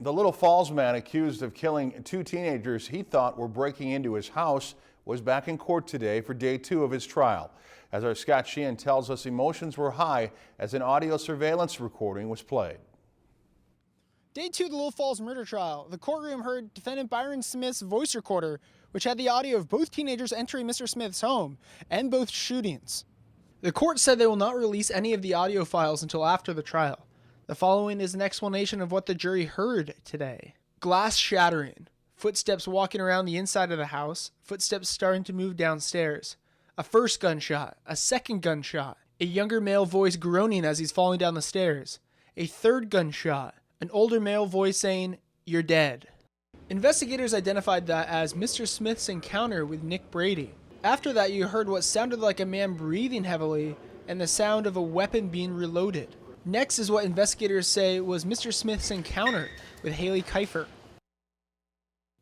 The Little Falls man accused of killing two teenagers he thought were breaking into his house was back in court today for day 2 of his trial. As our Scott Sheehan tells us, emotions were high as an audio surveillance recording was played. Day 2 of the Little Falls murder trial. The courtroom heard defendant Byron Smith's voice recorder, which had the audio of both teenagers entering Mr. Smith's home and both shootings. The court said they will not release any of the audio files until after the trial. The following is an explanation of what the jury heard today. Glass shattering, footsteps walking around the inside of the house, footsteps starting to move downstairs, a first gunshot, a second gunshot, a younger male voice groaning as he's falling down the stairs, a third gunshot, an older male voice saying, "You're dead." Investigators identified that as Mr. Smith's encounter with Nick Brady. After that, you heard what sounded like a man breathing heavily and the sound of a weapon being reloaded. Next is what investigators say was Mr. Smith's encounter with Haley Kiefer.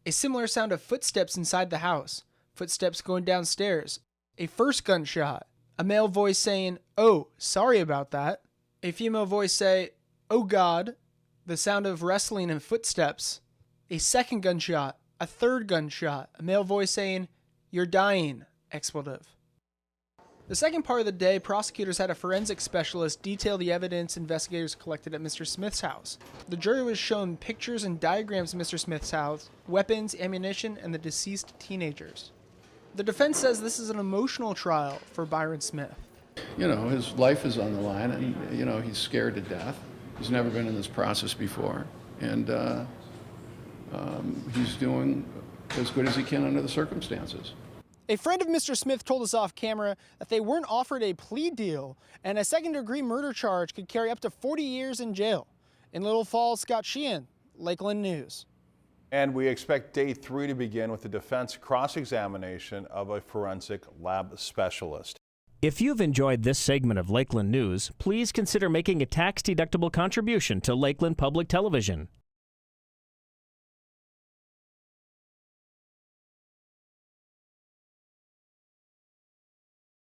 A similar sound of footsteps inside the house, footsteps going downstairs, a first gunshot, a male voice saying, "Oh, sorry about that," a female voice say, "Oh God," the sound of wrestling and footsteps, a second gunshot, a third gunshot, a male voice saying, "You're dying," expletive. The second part of the day, prosecutors had a forensic specialist detail the evidence investigators collected at Mr. Smith's house. The jury was shown pictures and diagrams of Mr. Smith's house, weapons, ammunition, and the deceased teenagers. The defense says this is an emotional trial for Byron Smith. You know, his life is on the line, and, you know, he's scared to death. He's never been in this process before, and he's doing as good as he can under the circumstances. A friend of Mr. Smith told us off camera that they weren't offered a plea deal, and a second-degree murder charge could carry up to 40 years in jail. In Little Falls, Scott Sheehan, Lakeland News. And we expect day 3 to begin with the defense cross-examination of a forensic lab specialist. If you've enjoyed this segment of Lakeland News, please consider making a tax-deductible contribution to Lakeland Public Television.